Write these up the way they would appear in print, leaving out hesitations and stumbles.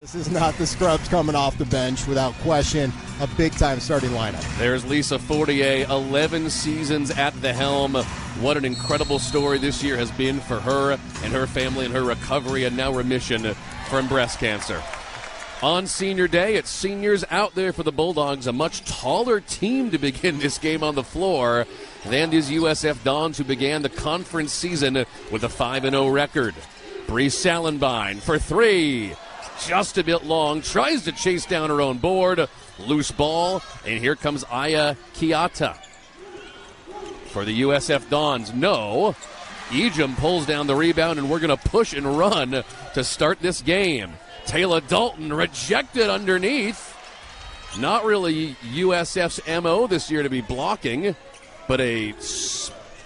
This is not the scrubs coming off the bench. Without question, a big-time starting lineup. There's Lisa Fortier, 11 seasons at the helm. What an incredible story this year has been for her and her family and her recovery and now remission from breast cancer. On senior day, it's seniors out there for the Bulldogs, a much taller team to begin this game on the floor than these USF Dons, who began the conference season with a 5-0 record. Bree Salenbien for three. Just a bit long, tries to chase down her own board. Loose ball, and here comes Aya Kiata. For the USF Dons, no. Ejim pulls down the rebound, and we're going to push and run to start this game. Taylor Dalton rejected underneath. Not really USF's MO this year to be blocking, but a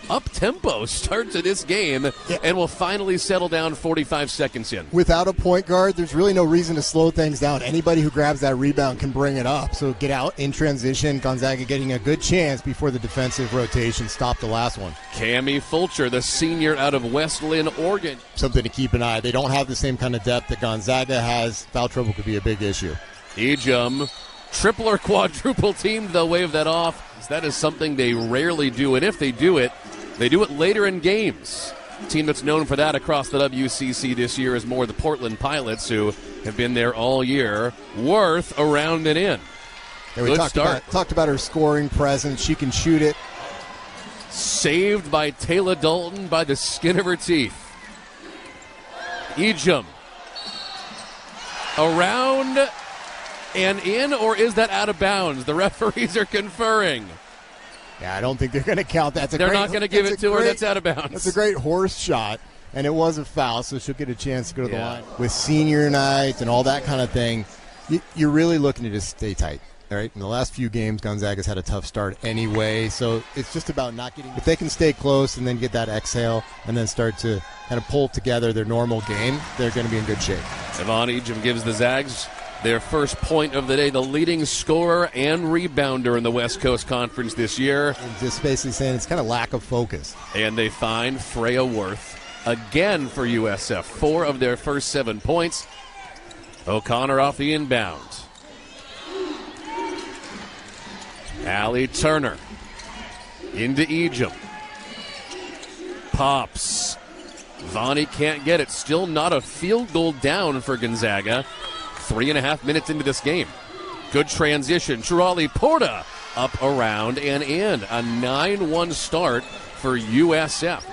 up-tempo start to this game, and will finally settle down 45 seconds in. Without a point guard, there's really no reason to slow things down. Anybody who grabs that rebound can bring it up. So get out in transition. Gonzaga getting a good chance before the defensive rotation stopped the last one. Cami Fulcher, the senior out of West Lynn, Oregon. Something to keep an eye. They don't have the same kind of depth that Gonzaga has. Foul trouble could be a big issue. Ejim, triple or quadruple team, they'll wave that off. That is something they rarely do, and if they do it later in games. A team that's known for that across the WCC this year is more the Portland Pilots, who have been there all year. Werth around and in. Yeah, we talked about her scoring presence. She can shoot it. Saved by Taylor Dalton by the skin of her teeth. Ejim. Around and in, or is that out of bounds? The referees are conferring. Yeah, I don't think they're going to count that. They're not going to give it to her. That's out of bounds. That's a great horse shot, and it was a foul, so she'll get a chance to go to the line. With senior night and all that kind of thing, you're really looking to just stay tight. All right, in the last few games, Gonzaga's had a tough start anyway, so it's just about not getting. If they can stay close and then get that exhale and then start to kind of pull together their normal game, they're going to be in good shape. Yvonne Ejim gives the Zags their first point of the day, the leading scorer and rebounder in the West Coast Conference this year. And just basically saying it's kind of lack of focus. And they find Freja Werth again for USF. 4 of their first 7 points. O'Connor off the inbound. Allie Turner into Ejim. Pops. Vonnie can't get it. Still not a field goal down for Gonzaga. 3.5 minutes into this game. Good transition. Trawally Porta up, around, and in. A 9-1 start for USF.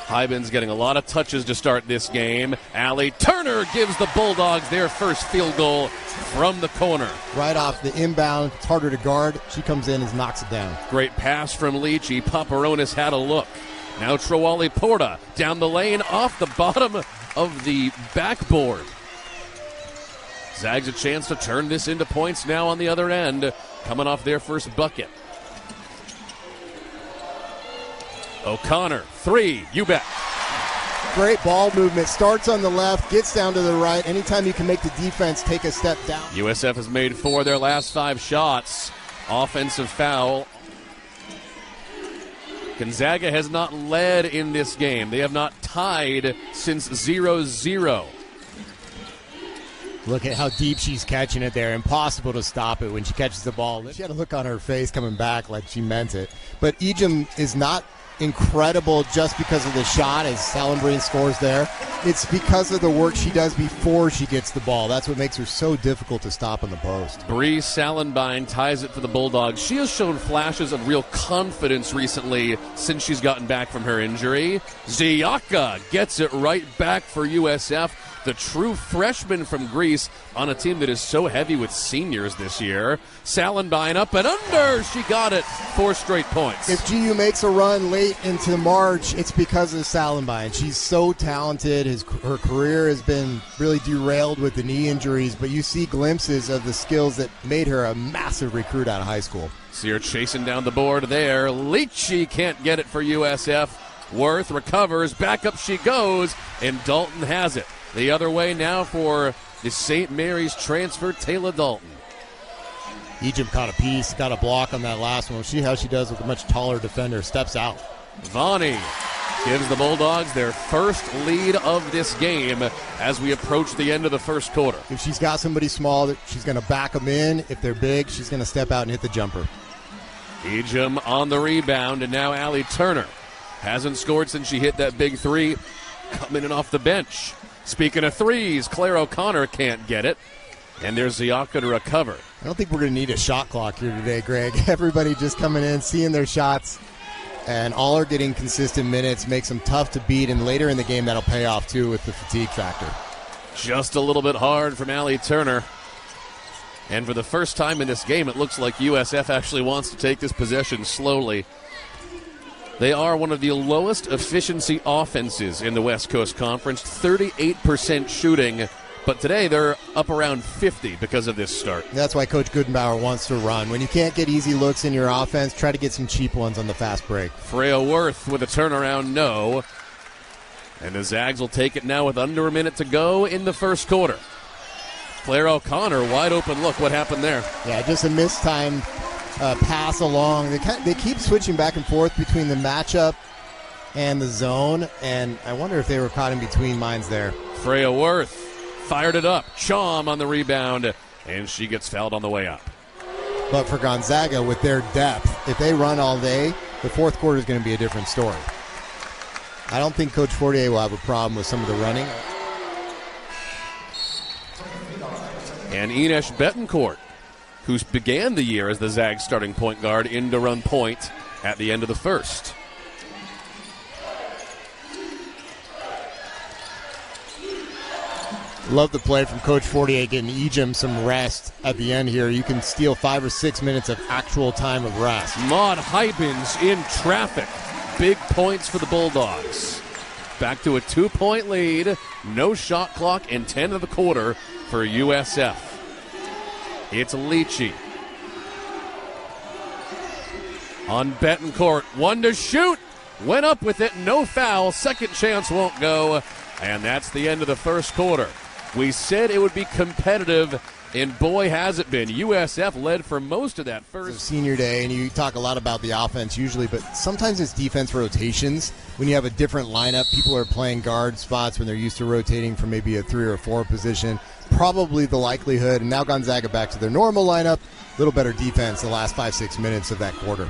Hyben's getting a lot of touches to start this game. Allie Turner gives the Bulldogs their first field goal from the corner. Right off the inbound. It's harder to guard. She comes in and knocks it down. Great pass from Leachy. Paparonis had a look. Now Trawally Porta down the lane off the bottom of the backboard. Zags a chance to turn this into points now on the other end, coming off their first bucket. O'Connor, 3, you bet. Great ball movement. Starts on the left, gets down to the right. Anytime you can make the defense take a step down. USF has made 4 of their last 5 shots. Offensive foul. Gonzaga has not led in this game. They have not tied since 0-0. Look at how deep she's catching it there. Impossible to stop it when she catches the ball. She had a look on her face coming back like she meant it. But Ejim is not incredible just because of the shot as Salenbien scores there. It's because of the work she does before she gets the ball. That's what makes her so difficult to stop on the post. Bree Salenbien ties it for the Bulldogs. She has shown flashes of real confidence recently since she's gotten back from her injury. Ziaka gets it right back for USF. The true freshman from Greece on a team that is so heavy with seniors this year. Salenbien up and under. She got it. 4 straight points. If GU makes a run late into March, it's because of Salenbien. She's so talented. Her career has been really derailed with the knee injuries, but you see glimpses of the skills that made her a massive recruit out of high school. See her chasing down the board there. Leachy can't get it for USF. Werth recovers. Back up she goes, and Dalton has it. The other way now for the St. Mary's transfer, Taylor Dalton. Ejim caught a piece, got a block on that last one. See how she does with a much taller defender. Steps out. Vonnie gives the Bulldogs their first lead of this game as we approach the end of the first quarter. If she's got somebody small, she's going to back them in. If they're big, she's going to step out and hit the jumper. Ejim on the rebound, and now Allie Turner hasn't scored since she hit that big three coming in off the bench. Speaking of threes, Claire O'Connor can't get it, and there's Ziaka to recover. I don't think we're going to need a shot clock here today, Greg. Everybody just coming in, seeing their shots, and all are getting consistent minutes, makes them tough to beat, and later in the game that'll pay off too with the fatigue factor. Just a little bit hard from Allie Turner. And for the first time in this game, it looks like USF actually wants to take this possession slowly. They are one of the lowest efficiency offenses in the West Coast Conference, 38% shooting, but today they're up around 50 because of this start. That's why Coach Goodenbauer wants to run. When you can't get easy looks in your offense, try to get some cheap ones on the fast break. Freja Werth with a turnaround no. And the Zags will take it now with under a minute to go in the first quarter. Claire O'Connor, wide open look. What happened there? Yeah, just a mistimed pass along. They keep switching back and forth between the matchup and the zone, and I wonder if they were caught in between minds there. Freja Werth fired it up. Chom on the rebound, and she gets fouled on the way up. But for Gonzaga, with their depth, if they run all day, the fourth quarter is going to be a different story. I don't think Coach Fortier will have a problem with some of the running. And Ines Betancourt, who began the year as the Zags starting point guard, in to run point at the end of the first. Love the play from Coach Fortier, getting Ejim some rest at the end here. You can steal 5 or 6 minutes of actual time of rest. Maud Hybens in traffic. Big points for the Bulldogs. Back to a 2-point lead. No shot clock in 10 of the quarter for USF. It's Leachy. On Betancourt. One to shoot. Went up with it. No foul. Second chance won't go. And that's the end of the first quarter. We said it would be competitive, and boy has it been. USF led for most of that first. It's senior day, and you talk a lot about the offense usually, but sometimes it's defense rotations. When you have a different lineup, people are playing guard spots when they're used to rotating from maybe a 3 or 4 position. Probably the likelihood, and now Gonzaga back to their normal lineup. A little better defense the last 5-6 minutes of that quarter.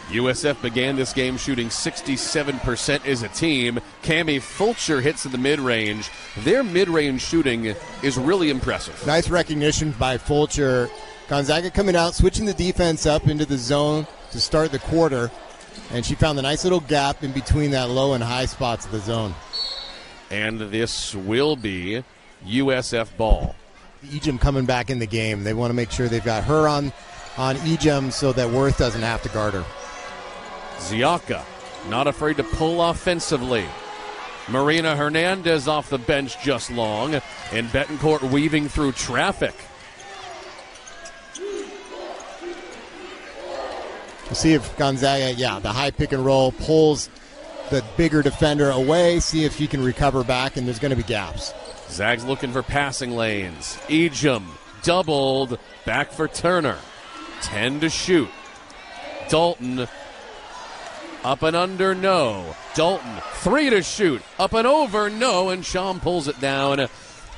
USF began this game shooting 67% as a team. Cami Fulcher hits in the mid-range. Their mid-range shooting is really impressive. Nice recognition by Fulcher. Gonzaga coming out, switching the defense up into the zone to start the quarter, and she found the nice little gap in between that low and high spots of the zone. And this will be USF ball. Ejim coming back in the game. They want to make sure they've got her on Ejim so that Werth doesn't have to guard her. Ziaka, not afraid to pull offensively. Marina Hernandez off the bench just long, and Betancourt weaving through traffic. We'll see if Gonzaga, the high pick and roll, pulls the bigger defender away, see if he can recover back, and there's going to be gaps. Zags looking for passing lanes. Ejim doubled, back for Turner. 10 to shoot. Dalton, up and under, no. Dalton, 3 to shoot. Up and over, no. And Chom pulls it down.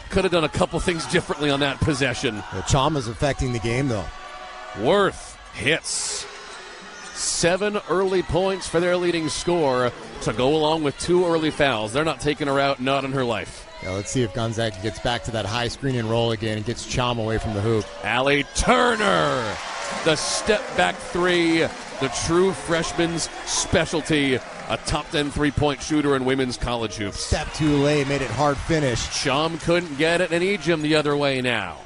Could have done a couple things differently on that possession. Chom is affecting the game, though. Werth hits. 7 early points for their leading scorer to go along with 2 early fouls. They're not taking her out, not in her life. Let's see if Gonzaga gets back to that high screen and roll again and gets Chom away from the hoop. Allie Turner, the step-back 3, the true freshman's specialty, a top 10 three-point shooter in women's college hoops. Step too late, made it hard finish. Chom couldn't get it, and Ejim the other way now.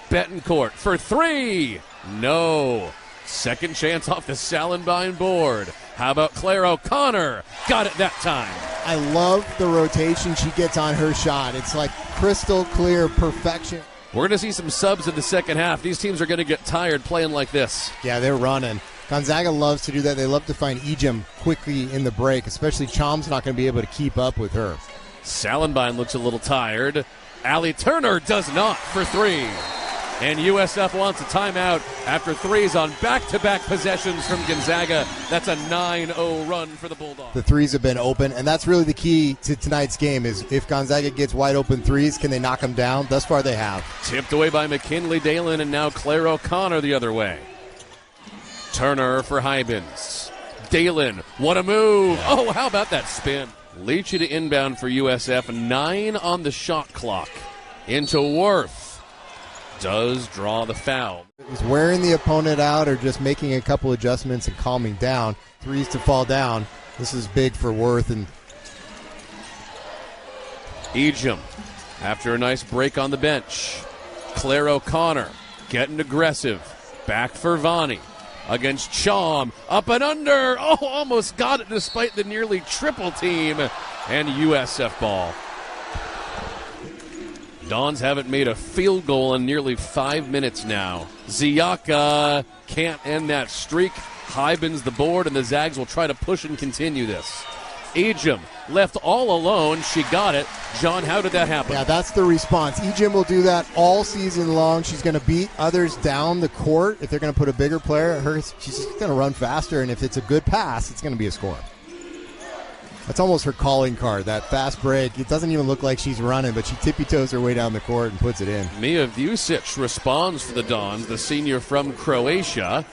Betancourt for 3, no. Second chance off the Salenbien board. How about Claire O'Connor? Got it that time. I love the rotation she gets on her shot. It's like crystal clear perfection. We're going to see some subs in the second half. These teams are going to get tired playing like this. Yeah, they're running. Gonzaga loves to do that. They love to find Ejim quickly in the break, especially Chom's not going to be able to keep up with her. Salenbien looks a little tired. Allie Turner does not for 3. And USF wants a timeout after threes on back-to-back possessions from Gonzaga. That's a 9-0 run for the Bulldogs. The threes have been open, and that's really the key to tonight's game is if Gonzaga gets wide-open threes, can they knock them down? Thus far, they have. Tipped away by McKinley Dalen, and now Claire O'Connor the other way. Turner for Hybens. Dalen, what a move. Oh, how about that spin? Leachy to inbound for USF. 9 on the shot clock. Into Werth. Does draw the foul. It was wearing the opponent out or just making a couple adjustments and calming down. Threes to fall down. This is big for Werth. And Ejim, after a nice break on the bench. Claire O'Connor getting aggressive. Back for Vonnie against Chom. Up and under. Oh, almost got it despite the nearly triple team. And USF ball. Dons haven't made a field goal in nearly 5 minutes now. Ziaka can't end that streak. Hybens the board, and the Zags will try to push and continue this. Ejim left all alone. She got it. John, how did that happen? Yeah, that's the response. Ejim will do that all season long. She's going to beat others down the court. If they're going to put a bigger player at her, she's just going to run faster, and if it's a good pass, it's going to be a score. That's almost her calling card, that fast break. It doesn't even look like she's running, but she tippy-toes her way down the court and puts it in. Mia Vucic responds for the Dons, the senior from Croatia.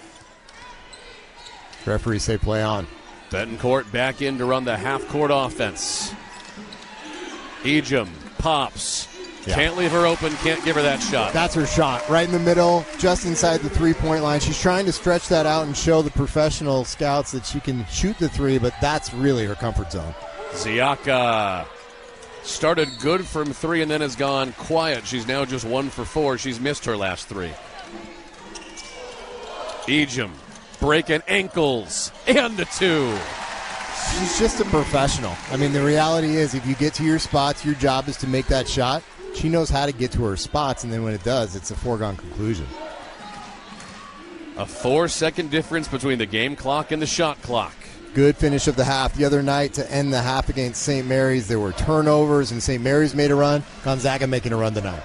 Referees say play on. Betancourt back in to run the half-court offense. Ejim pops. Yeah. Can't leave her open, can't give her that shot. That's her shot, right in the middle, just inside the three-point line. She's trying to stretch that out and show the professional scouts that she can shoot the three, but that's really her comfort zone. Ziaka started good from three and then has gone quiet. She's now just 1 for 4. She's missed her last 3. Ejim breaking ankles and the 2. She's just a professional. I mean, the reality is if you get to your spots, your job is to make that shot. She knows how to get to her spots, and then when it does, it's a foregone conclusion. A 4-second difference between the game clock and the shot clock. Good finish of the half. The other night to end the half against St. Mary's, there were turnovers, and St. Mary's made a run. Gonzaga making a run tonight.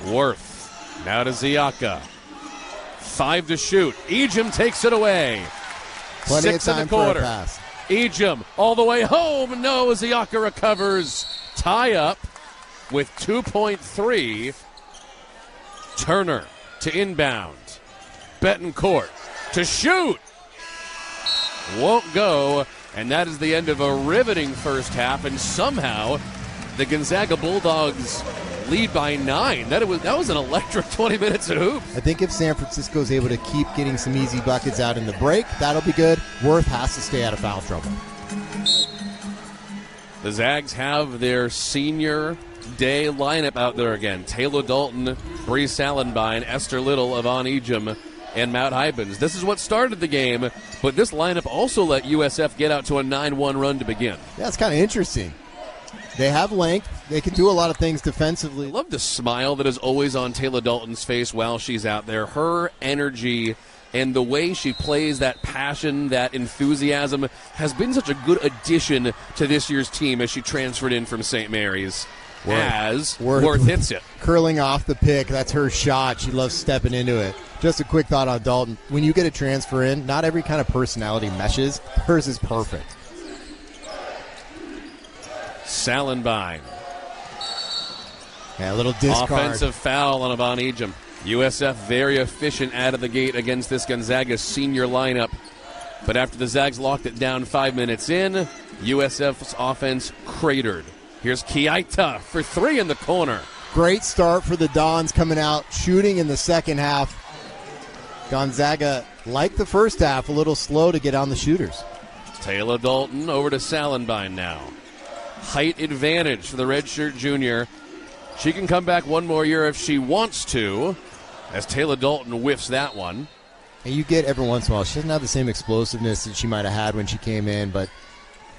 Werth, now to Ziaka. 5 to shoot. Ejim takes it away. Plenty 6 of time in the quarter. for a pass. Ejim all the way home. No, Ziaka recovers. Tie up with 2.3. Turner to inbound. Betancourt to shoot. Won't go. And that is the end of a riveting first half. And somehow the Gonzaga Bulldogs lead by 9. That was an electric 20 minutes of hoops. I think if San Francisco is able to keep getting some easy buckets out in the break, that'll be good. Werth has to stay out of foul trouble. The Zags have their senior day lineup out there again. Taylor Dalton, Bree Salenbien, Esther Little, Yvonne Ejim, and Matt Hybens. This is what started the game, but this lineup also let USF get out to a 9-1 run to begin. Yeah, it's kind of interesting. They have length. They can do a lot of things defensively. I love the smile that is always on Taylor Dalton's face while she's out there. Her energy and the way she plays, that passion, that enthusiasm, has been such a good addition to this year's team as she transferred in from St. Mary's. As Werth hits it. Curling off the pick, that's her shot. She loves stepping into it. Just a quick thought on Dalton. When you get a transfer in, not every kind of personality meshes. Hers is perfect. Salenbien. Yeah, a little discard. Offensive foul on Yvonne Ejim. USF very efficient out of the gate against this Gonzaga senior lineup. But after the Zags locked it down 5 minutes in, USF's offense cratered. Here's Kiaita for 3 in the corner. Great start for the Dons coming out, shooting in the second half. Gonzaga, like the first half, a little slow to get on the shooters. Taylor Dalton over to Salenbien now. Height advantage for the redshirt junior. She can come back one more year if she wants to, as Taylor Dalton whiffs that one. And you get every once in a while, she doesn't have the same explosiveness that she might have had when she came in, but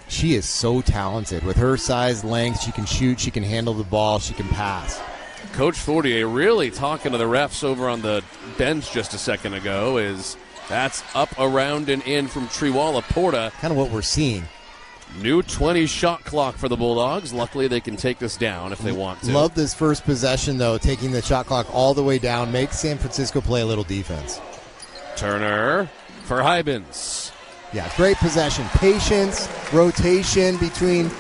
she is so talented. With her size, length, she can shoot, she can handle the ball, she can pass. Coach Fortier really talking to the refs over on the bench just a second ago. That's up, around, and in from Trawally Porta. Kind of what we're seeing. New 20 shot clock for the Bulldogs. Luckily, they can take this down if they want to. Love this first possession, though, taking the shot clock all the way down. Make San Francisco play a little defense. Turner for Hybens. Yeah, great possession. Patience, rotation between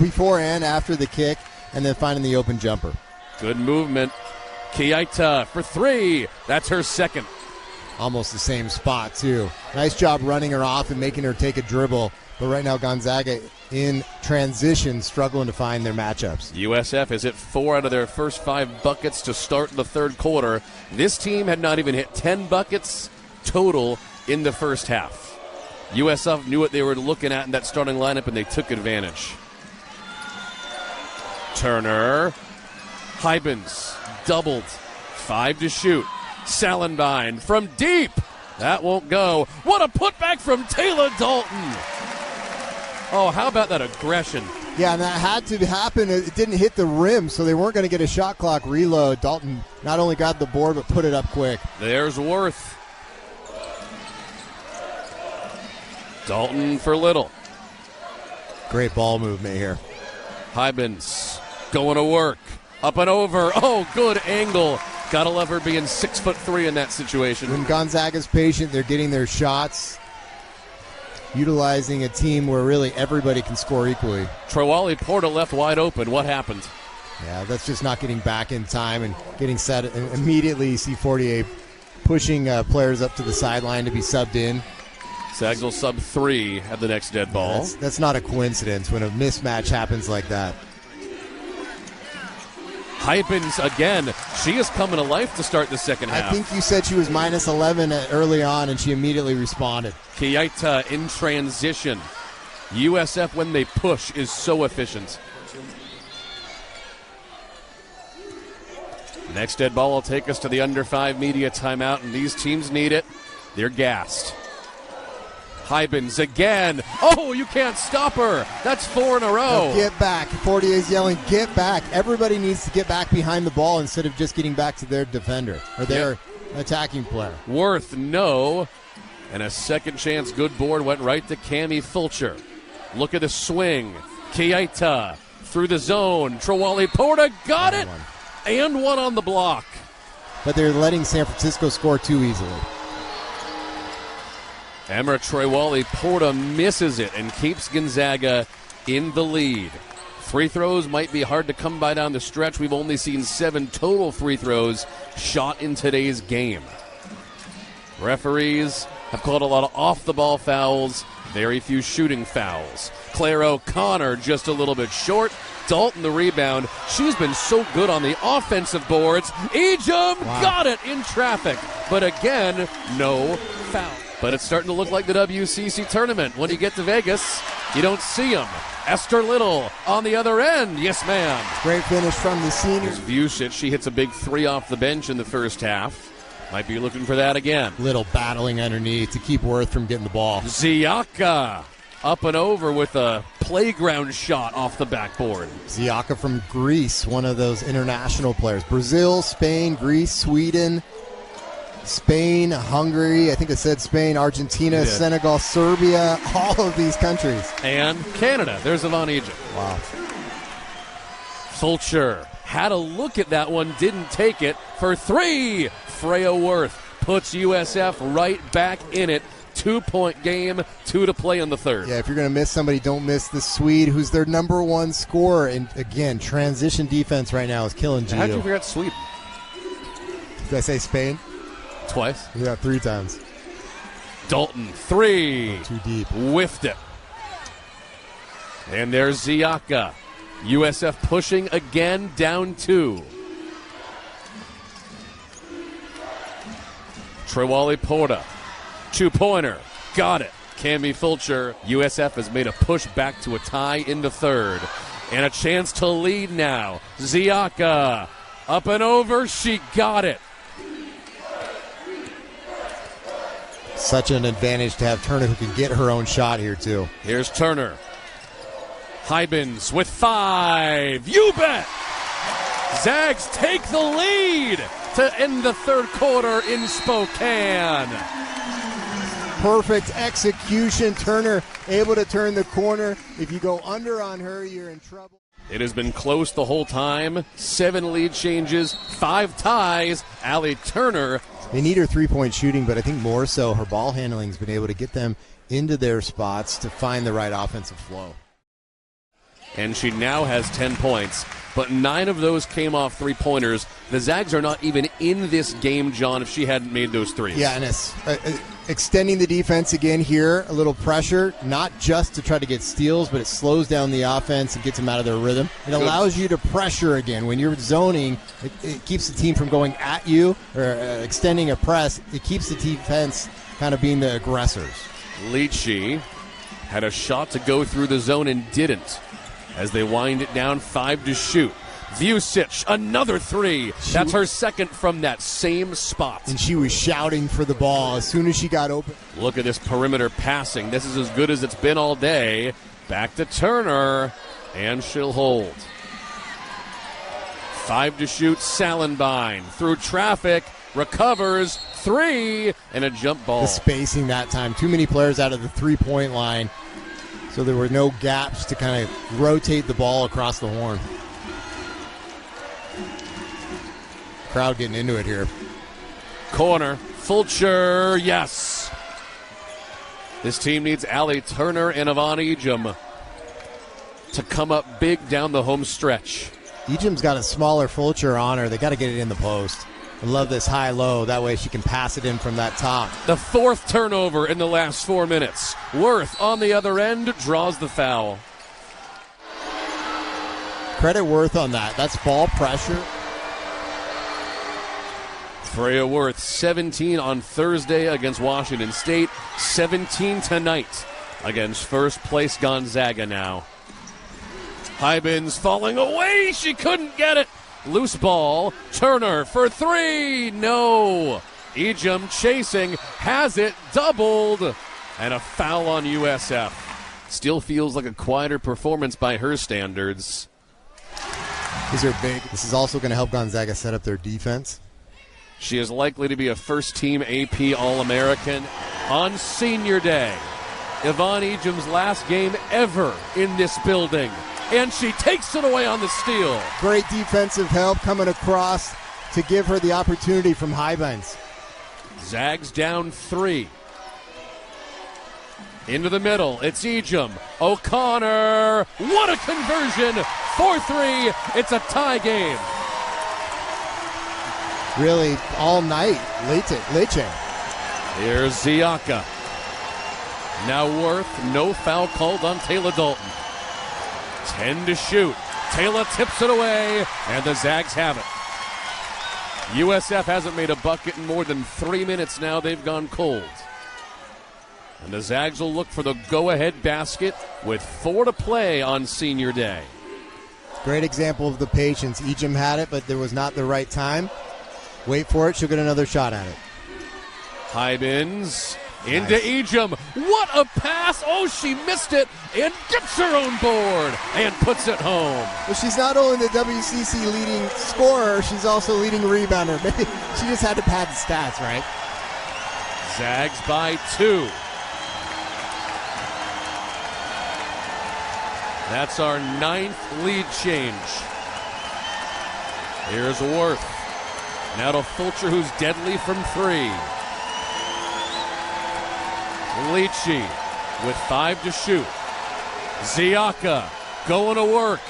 before and after the kick, and then finding the open jumper. Good movement. Kiaita for 3. That's her second. Almost the same spot, too. Nice job running her off and making her take a dribble. But right now, Gonzaga in transition, struggling to find their matchups. USF has hit 4 out of their first 5 buckets to start the third quarter. This team had not even hit 10 buckets total in the first half. USF knew what they were looking at in that starting lineup, and they took advantage. Turner. Hybens doubled. 5 to shoot. Salenbien from deep. That won't go. What a putback from Taylor Dalton. Oh, how about that aggression? Yeah, and that had to happen. It didn't hit the rim, so they weren't going to get a shot clock reload. Dalton not only got the board, but put it up quick. There's Werth. Dalton for Little. Great ball movement here. Hybens going to work. Up and over. Oh, good angle. Gotta love her being 6'3" in that situation. When Gonzaga's patient, they're getting their shots, utilizing a team where really everybody can score equally. Trawally Porta left wide open. What happened? Yeah, that's just not getting back in time and getting set. And immediately you see Fortier pushing players up to the sideline to be subbed in. Sags will sub 3 at the next dead ball. That's not a coincidence when a mismatch happens like that. Hybens again. She is coming to life to start the second half. I think you said she was minus 11 early on, and she immediately responded. Kiaita in transition. USF, when they push, is so efficient. Next dead ball will take us to the under 5 media timeout, and these teams need it. They're gassed. Hybens again. Oh, you can't stop her. That's 4 in a row. Oh, get back. Fortier's yelling, get back. Everybody needs to get back behind the ball instead of just getting back to their defender or their attacking player. Werth, no. And a second chance good board went right to Cami Fulcher. Look at the swing. Kiaita through the zone. Trawally Porta got it. And one on the block. But they're letting San Francisco score too easily. Emma Trawally Porta misses it and keeps Gonzaga in the lead. Free throws might be hard to come by down the stretch. We've only seen 7 total free throws shot in today's game. Referees have called a lot of off-the-ball fouls, very few shooting fouls. Claire O'Connor just a little bit short. Dalton the rebound. She's been so good on the offensive boards. Ejum got it in traffic. But again, no foul. But it's starting to look like the WCC tournament. When you get to Vegas, you don't see them. Esther Little on the other end. Yes, ma'am. Great finish from the senior. Vucic, she hits a big 3 off the bench in the first half. Might be looking for that again. Little battling underneath to keep Werth from getting the ball. Ziaka up and over with a playground shot off the backboard. Ziaka from Greece, one of those international players. Brazil, Spain, Greece, Sweden, Spain, Hungary, I think it said Spain, Argentina, Senegal, Serbia, all of these countries. And Canada. There's Yvonne Egypt. Wow. Fulcher had a look at that one, didn't take it for 3. Freja Werth puts USF right back in it. 2-point game, 2 to play in the third. Yeah, if you're going to miss somebody, don't miss the Swede, who's their number 1 scorer. And again, transition defense right now is killing GU. How'd you forget Sweden? Did I say Spain? Twice. Yeah, 3 times. Dalton, 3. Too deep. Whiffed it. And there's Ziaka. USF pushing again, down 2. Trawally Porta. 2-pointer. Got it. Cami Fulcher. USF has made a push back to a tie in the third. And a chance to lead now. Ziaka. Up and over. She got it. Such an advantage to have Turner, who can get her own shot here, too. Here's Turner. Hybens with 5. You bet! Zags take the lead to end the third quarter in Spokane. perfect execution. Turner able to turn the corner. If you go under on her, you're in trouble. It has been close the whole time. 7 lead changes, 5 ties. Allie Turner. They need her three-point shooting, but I think more so her ball handling has been able to get them into their spots to find the right offensive flow. And she now has 10 points, but 9 of those came off three-pointers. The Zags are not even in this game, John, if she hadn't made those threes. Yeah, and it's extending the defense again here, a little pressure, not just to try to get steals, but it slows down the offense and gets them out of their rhythm. It allows you to pressure again. When you're zoning, it keeps the team from going at you or extending a press. It keeps the defense kind of being the aggressors. Leachy had a shot to go through the zone and didn't. As they wind it down, 5 to shoot. Vucic, another 3. That's her second from that same spot. And she was shouting for the ball as soon as she got open. Look at this perimeter passing. This is as good as it's been all day. Back to Turner, and she'll hold. 5 to shoot, Salenbien. Through traffic, recovers, 3, and a jump ball. The spacing that time. Too many players out of the three-point line. So there were no gaps to kind of rotate the ball across the horn. Crowd getting into it here. Corner, Fulcher, yes. This team needs Allie Turner and Yvonne Ejim to come up big down the home stretch. Ejim's got a smaller Fulcher on her. They got to get it in the post. I love this high-low. That way she can pass it in from that top. The 4th turnover in the last 4 minutes. Werth on the other end draws the foul. Credit Werth on that. That's ball pressure. Freja Werth, 17 on Thursday against Washington State. 17 tonight against first-place Gonzaga now. Hybens falling away. She couldn't get it. Loose ball, Turner for 3, no. Ejim chasing, has it, doubled, and a foul on USF. Still feels like a quieter performance by her standards. These are big. This is also going to help Gonzaga set up their defense. She is likely to be a first-team AP All-American on Senior Day. Yvonne Ejim's last game ever in this building. And she takes it away on the steal. Great defensive help coming across to give her the opportunity from Hybens. Zags down 3. Into the middle, it's Ejim. O'Connor, what a conversion! 4-3, it's a tie game. Really, all night, Leche. Here's Ziaka. Now Werth, no foul called on Taylor Dalton. 10 to shoot. Taylor tips it away, and the Zags have it. USF hasn't made a bucket in more than 3 minutes now. They've gone cold. And the Zags will look for the go-ahead basket with 4 to play on Senior Day. Great example of the patience. Ejim had it, but there was not the right time. Wait for it. She'll get another shot at it. Hybens into Ejim. What a pass. Oh, she missed it and gets her own board and puts it home. Well, she's not only the WCC leading scorer, she's also leading rebounder. Maybe she just had to pad the stats, right? Zags by 2. That's our 9th lead change. Here's Werth. Now to Fulcher, who's deadly from 3. Leachy with 5 to shoot. Ziaka going to work.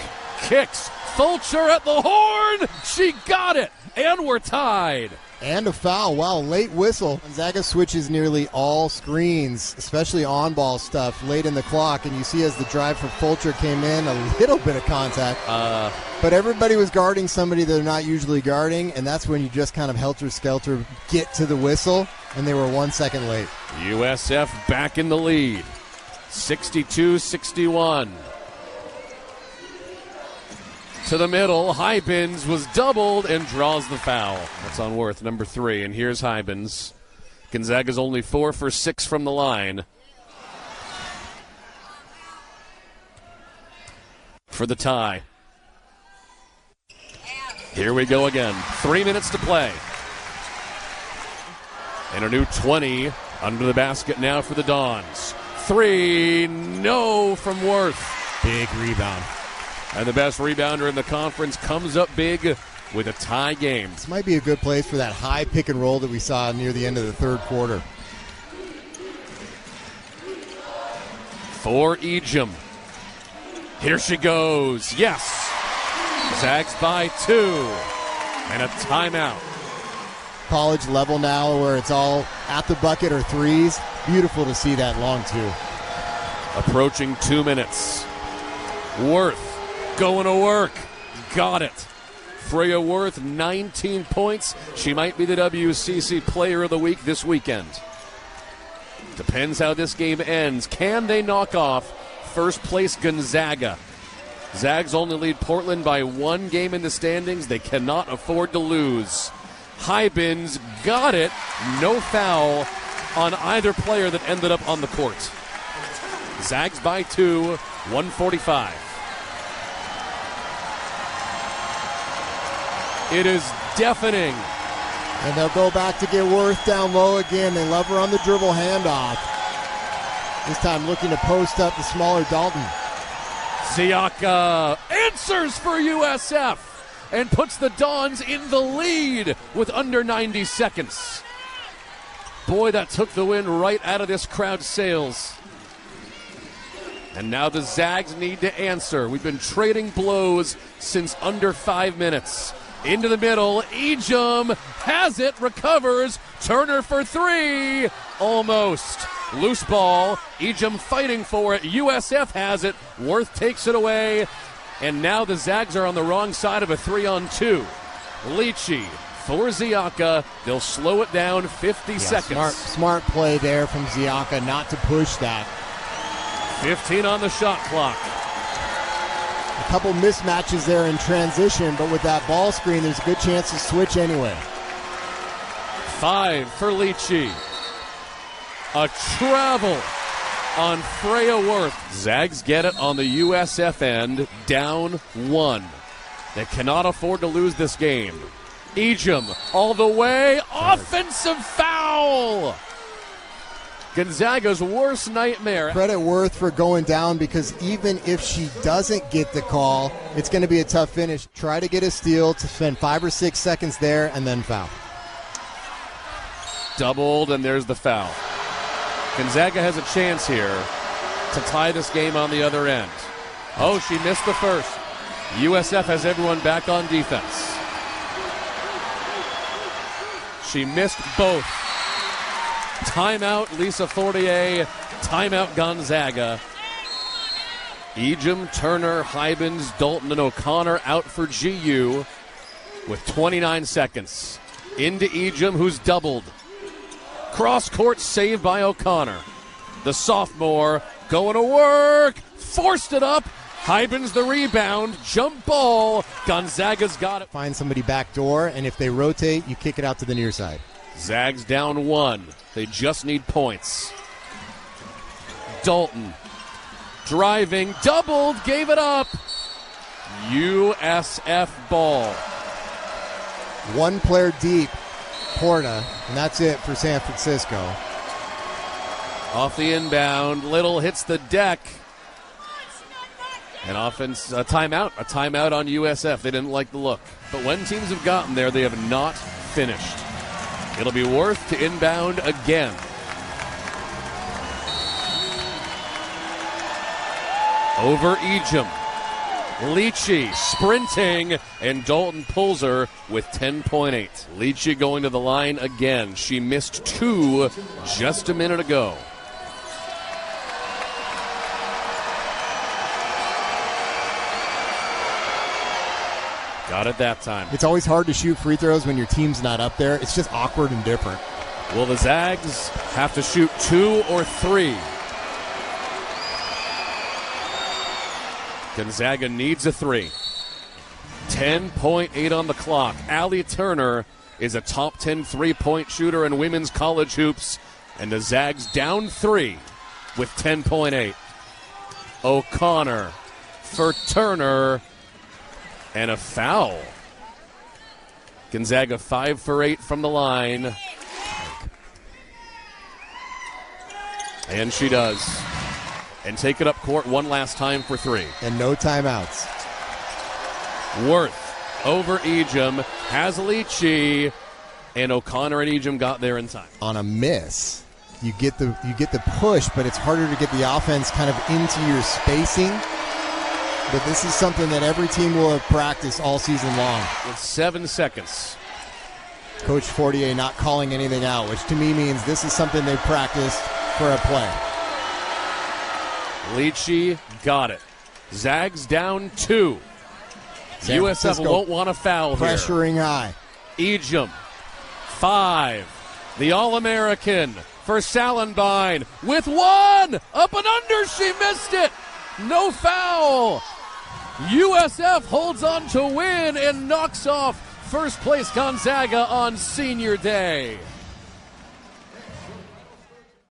Kicks. Fulcher at the horn. She got it. And we're tied. And a foul. Wow, late whistle. Gonzaga switches nearly all screens, especially on-ball stuff, late in the clock. And you see as the drive for Fulcher came in, a little bit of contact. But everybody was guarding somebody they're not usually guarding, and that's when you just kind of helter-skelter get to the whistle, and they were 1 second late. USF back in the lead. 62-61. To the middle, Hybens was doubled and draws the foul. That's on Werth, number 3. And here's Hybens. Gonzaga's only 4 for 6 from the line. For the tie. Here we go again. 3 minutes to play. And a new 20 Under the basket now for the Dons. 3, no from Werth. Big rebound. And the best rebounder in the conference comes up big with a tie game. This might be a good place for that high pick and roll that we saw near the end of the third quarter. For Ejim. Here she goes. Yes. Zags by 2. And a timeout. College level now where it's all at the bucket or threes. Beautiful to see that long 2. Approaching 2 minutes. Werth going to work. Got it. Freja Werth, 19 points. She might be the WCC Player of the Week this weekend. Depends how this game ends. Can they knock off first place Gonzaga? Zags only lead Portland by 1 game in the standings. They cannot afford to lose. Hybens got it. No foul on either player that ended up on the court. Zags by 2, 145. It is deafening. And they'll go back to get Werth down low again. They love her on the dribble handoff. This time looking to post up the smaller Dalton. Ziaka answers for USF and puts the Dons in the lead with under 90 seconds. Boy, that took the wind right out of this crowd's sails. And now the Zags need to answer. We've been trading blows since under 5 minutes. Into the middle, Ejim has it, recovers, Turner for 3, almost. Loose ball, Ejim fighting for it, USF has it, Werth takes it away, and now the Zags are on the wrong side of a 3-on-2. Leachy for Ziaka, they'll slow it down 50 seconds. Smart play there from Ziaka not to push that. 15 on the shot clock. A couple mismatches there in transition, but with that ball screen, there's a good chance to switch anyway. 5 for Leachy. A travel on Freja Werth. Zags get it on the USF end, down 1. They cannot afford to lose this game. Ejim all the way, offensive foul! Gonzaga's worst nightmare. Credit Werth for going down, because even if she doesn't get the call, it's going to be a tough finish. Try to get a steal, to spend 5 or 6 seconds there, and then foul. Doubled, and there's the foul. Gonzaga has a chance here to tie this game on the other end. Oh, she missed the first. USF has everyone back on defense. She missed both. Timeout, Lisa Fortier. Timeout, Gonzaga. Ejim, Turner, Hybens, Dalton, and O'Connor out for GU with 29 seconds. Into Ejim, who's doubled. Cross-court save by O'Connor. The sophomore going to work. Forced it up. Hybens the rebound. Jump ball. Gonzaga's got it. Find somebody back door, and if they rotate, you kick it out to the near side. Zags down 1. They just need points. Dalton driving, doubled, gave it up. USF ball. 1 player deep, Porta, and that's it for San Francisco. Off the inbound, Little hits the deck. And offense, a timeout on USF. They didn't like the look. But when teams have gotten there, they have not finished. It'll be Werth to inbound again. Over Ejim. Leachy sprinting, and Dalton pulls her with 10.8. Leachy going to the line again. She missed 2 just a minute ago. Got it that time. It's always hard to shoot free throws when your team's not up there. It's just awkward and different. Will the Zags have to shoot 2 or 3? Gonzaga needs a 3. 10.8 on the clock. Allie Turner is a top 10 3-point shooter in women's college hoops, and the Zags down 3 with 10.8. O'Connor for Turner, and a foul. Gonzaga 5 for 8 from the line. And she does. And take it up court one last time for 3. And no timeouts. Werth over Ejim, Hazlici, and O'Connor and Ejim got there in time. On a miss, you get the push, but it's harder to get the offense kind of into your spacing. But this is something that every team will have practiced all season long. With 7 seconds. Coach Fortier not calling anything out, which to me means this is something they practiced for a play. Leachy got it. Zags down 2. San USF Francisco won't want to foul here. Pressuring high. Ejim, 5. The All-American for Salenbien with 1. Up and under, she missed it. No foul. USF holds on to win and knocks off first place Gonzaga on senior day.